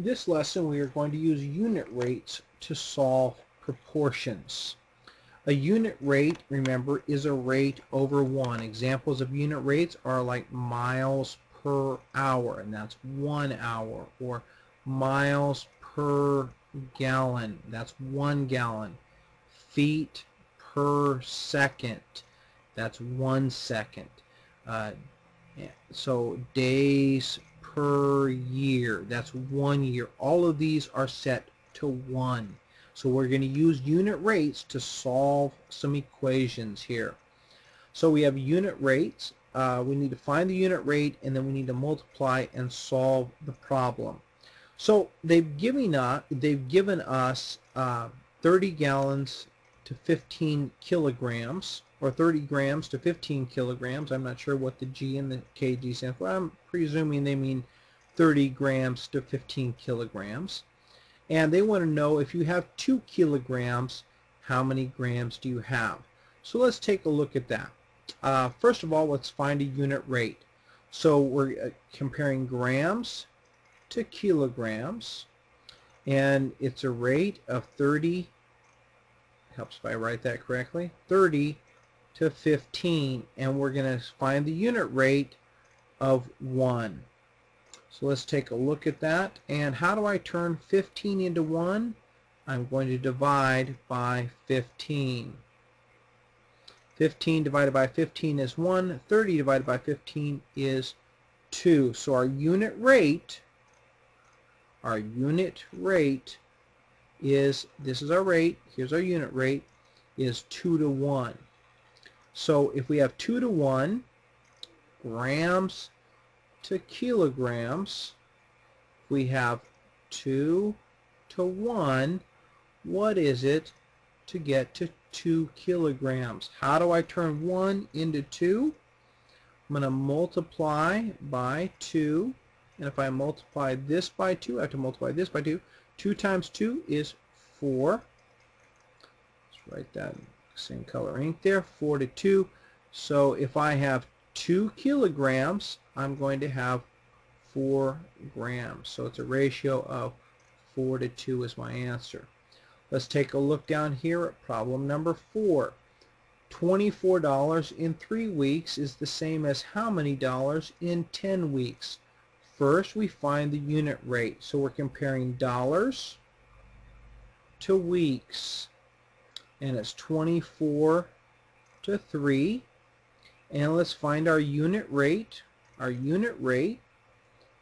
This lesson we are going to use unit rates to solve proportions. A unit rate, remember, is a rate over 1. Examples of unit rates are like miles per hour, and that's 1 hour, or miles per gallon, that's 1 gallon. Feet per second, that's 1 second. Uh, so days per year, that's 1 year. All of these are set to 1. So we're going to use unit rates to solve some equations here. So we have unit rates. We need to find the unit rate, and then we need to multiply and solve the problem. So they've given us 30 gallons to 15 kilograms, or 30 grams to 15 kilograms. I'm not sure what the G and the kg stand for. I'm presuming they mean 30 grams to 15 kilograms. And they want to know, if you have 2 kilograms, how many grams do you have? So let's take a look at that. First of all, let's find a unit rate. So we're comparing grams to kilograms, and it's a rate of 30, helps if I write that correctly, 30 to 15, and we're going to find the unit rate of 1. So let's take a look at that. And how do I turn 15 into 1? I'm going to divide by 15. 15 divided by 15 is 1. 30 divided by 15 is 2. So our unit rate is, this is our rate, here's our unit rate, is 2 to 1. So if we have 2 to 1, grams to kilograms, we have 2 to 1, what is it to get to 2 kilograms? How do I turn 1 into 2? I'm going to multiply by 2. And if I multiply this by 2, I have to multiply this by 2. 2 times 2 is 4. Let's write that in same color ink there, 4 to 2. So if I have 2 kilograms, I'm going to have 4 grams. So it's a ratio of 4 to 2 is my answer. Let's take a look down here at problem number 4. $24 in 3 weeks is the same as how many dollars in 10 weeks? First, we find the unit rate. So we're comparing dollars to weeks. And it's 24 to 3. And let's find our unit rate. Our unit rate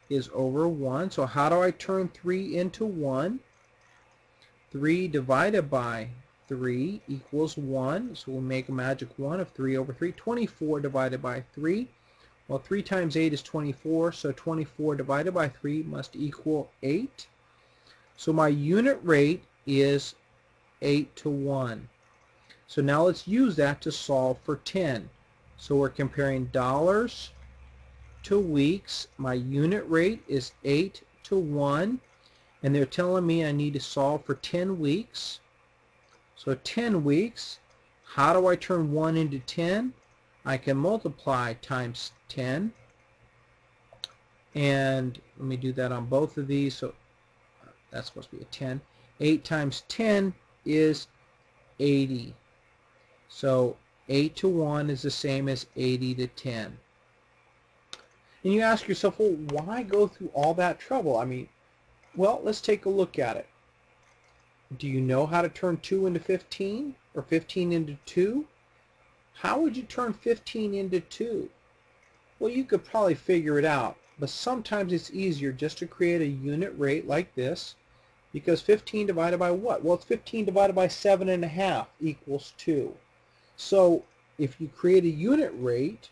is over 1. So how do I turn 3 into 1? 3 divided by 3 equals 1. So we'll make a magic 1 of 3 over 3. 24 divided by 3. Well, 3 times 8 is 24, so 24 divided by 3 must equal 8. So my unit rate is 8 to 1. So now let's use that to solve for 10. So we're comparing dollars to weeks. My unit rate is 8 to 1. And they're telling me I need to solve for 10 weeks. So 10 weeks, how do I turn 1 into 10? I can multiply times 10, and let me do that on both of these. So that's supposed to be a 10. 8 times 10 is 80. So 8 to 1 is the same as 80 to 10. And you ask yourself, well, why go through all that trouble? I mean, well, let's take a look at it. Do you know how to turn 2 into 15 or 15 into 2? How would you turn 15 into 2? Well, you could probably figure it out, but sometimes it's easier just to create a unit rate like this, because 15 divided by what? Well, it's 15 divided by 7.5 equals 2. So if you create a unit rate,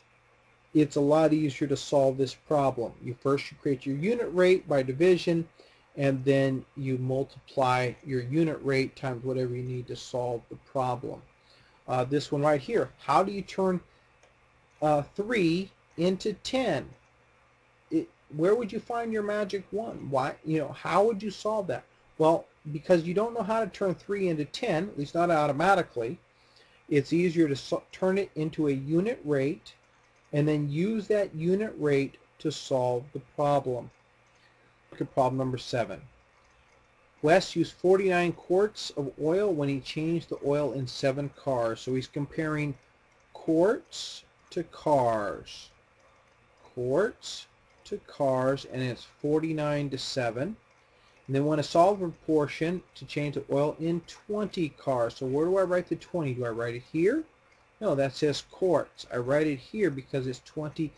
it's a lot easier to solve this problem. You create your unit rate by division, and then you multiply your unit rate times whatever you need to solve the problem. This one right here, how do you turn 3 into 10? Where would you find your magic 1? Why, how would you solve that? Well, because you don't know how to turn 3 into 10, at least not automatically, it's easier to turn it into a unit rate and then use that unit rate to solve the problem. Look at problem number 7. Wes used 49 quarts of oil when he changed the oil in 7 cars. So he's comparing quarts to cars. Quarts to cars, and it's 49 to 7. And they want to solve a proportion to change the oil in 20 cars. So where do I write the 20? Do I write it here? No, that says quarts. I write it here because it's 20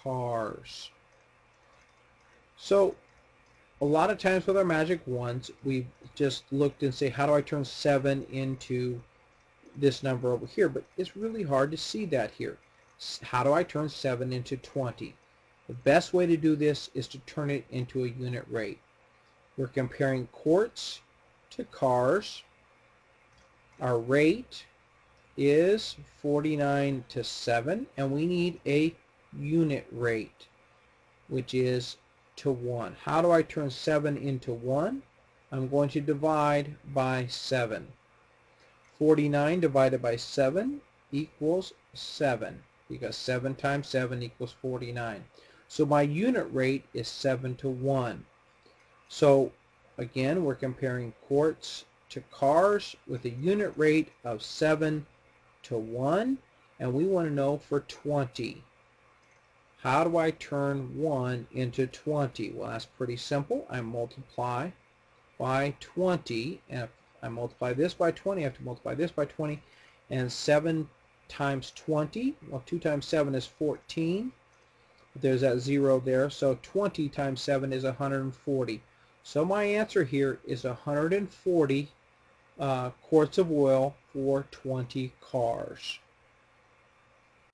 cars. So a lot of times with our magic ones, we just looked and say, how do I turn 7 into this number over here? But it's really hard to see that here. How do I turn 7 into 20? The best way to do this is to turn it into a unit rate. We're comparing quarts to cars. Our rate is 49 to 7, and we need a unit rate, which is to 1. How do I turn 7 into 1? I'm going to divide by 7. 49 divided by 7 equals 7, because 7 times 7 equals 49. So my unit rate is 7 to 1. So again, we're comparing quarts to cars with a unit rate of 7 to 1, and we want to know for 20. How do I turn 1 into 20? Well, that's pretty simple. I multiply by 20, and if I multiply this by 20, I have to multiply this by 20, and 7 times 20, well, 2 times 7 is 14. There's that 0 there, so 20 times 7 is 140. So my answer here is 140 quarts of oil for 20 cars.